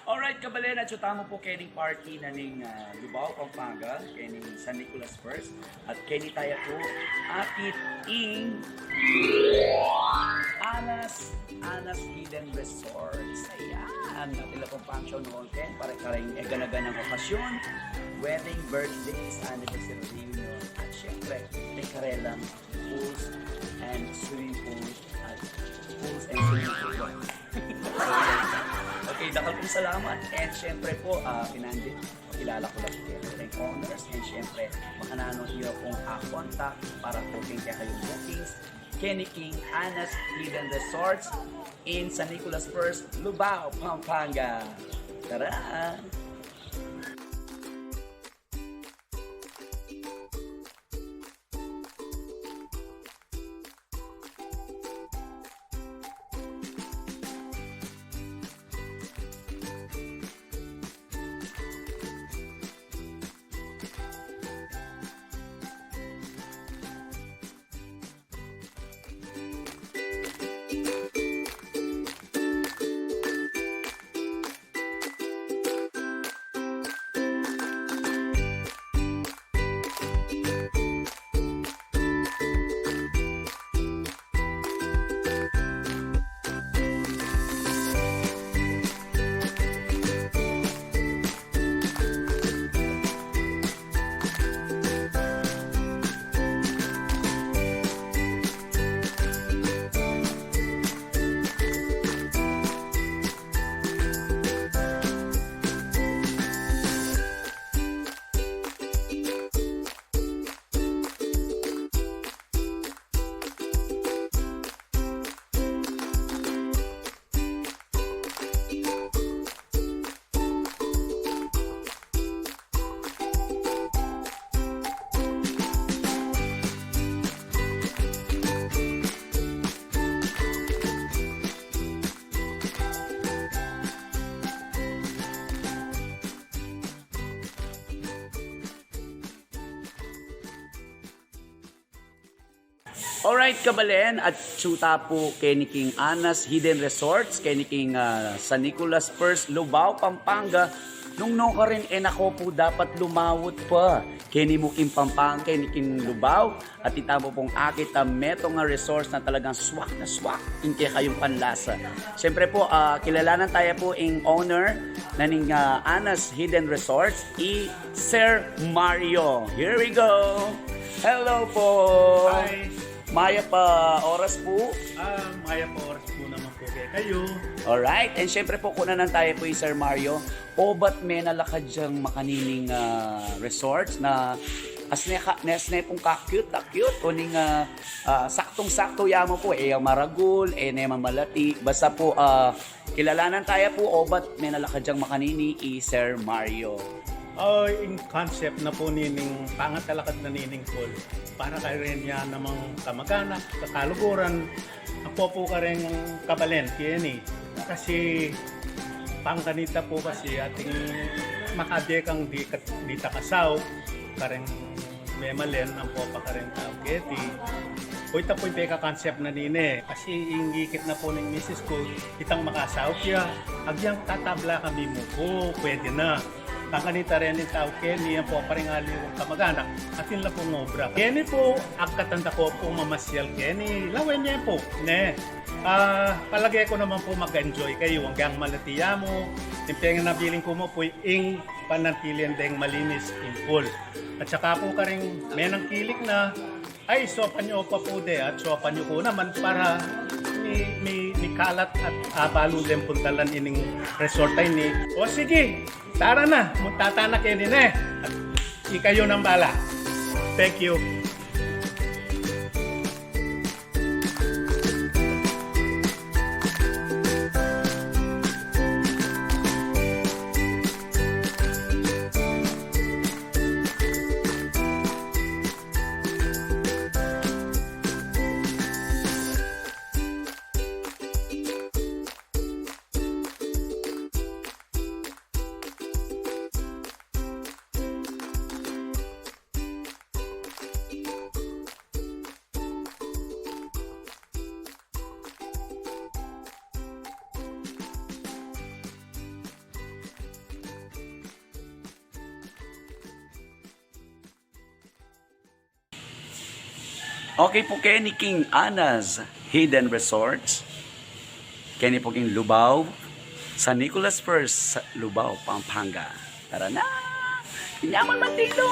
Alright, kabalen at tamo po kening party na ning Lubao, Pampanga, kening San Nicolas First. At keni tayo po atit ing Anas Hidden Resorts. Ayan, natila pong function noon ken para karing ganaganang okasyon, wedding, birthdays, anniversary reunion. At syempre, may karelang pools and swimming pool at swimming pool. Okay, dakal pong salamat. And syempre po, pinandit, kilala ko lang po yung owners. And syempre, makanano niyo pong contact para po kayong bookings. Kenny King, Anas Hidden Resorts in San Nicolas First, Lubao, Pampanga. Tara! Alright, kabalen at tsuta po Kenny King Anas Hidden Resorts, Kenny King San Nicolas First, Lubao, Pampanga. Nung ka rin, nako po dapat lumawot pa. Kenny mo King Pampanga, Kenny King Lubao, at itamo pong akit meto nga resorts na talagang swak na swak, inke kayong panlasa. Siyempre po, kilalanan tayo po ang owner na ning Anas Hidden Resorts, Sir Mario. Here we go! Hello po! Hi! Maya pa oras po. Maya pa oras po naman po kayo. Alright, and syempre po kunanan tayo po Sir Mario. O ba't may nalakad diyang makanining resorts na asne pong ka-cute o ning saktong-sakto yamo po maragul, neman malati. Basta po kilalanan tayo po o ba't may nalakad diyang makanini Sir Mario. Yung concept na po nining pangatalakad na nining pool para kayo rin niya namang kamag-anak, kakaluguran, po ka rin kabalen, Kenny. Kasi pangkanita po kasi ating makadekang di takasaw, kareng memalen, ang po pa kareng kaugeti. O ita po yung concept na nini. Kasi ingikit na po ng misis ko, itang makasaw kaya, agyang tatabla kami mo po, pwede na. Pangkanita rin yung tao Kenny, yan po paring aliwang kamag-anak, atin lang pong obra. Kenny po, agkatanda ko po mamasyal Kenny, lawen niya po. Palagay ko naman po mag-enjoy kayo, hanggang malatiya mo, yung nabiling ko mo po yung panantilian deng malinis in pool. At saka po ka rin may nang kilik na, ay sopan nyo pa po de, at sopan nyo po naman para may kalat at balong din puntalan ining resort ay ni. O sige, tara na, magtatanak kayo din at ikayo ng bala. Thank you. Okay po, Kenny King Anas Hidden Resorts. Kenny po King Lubao. San Nicolas First, Lubao, Pampanga. Tara na! Kinyaman Matilo!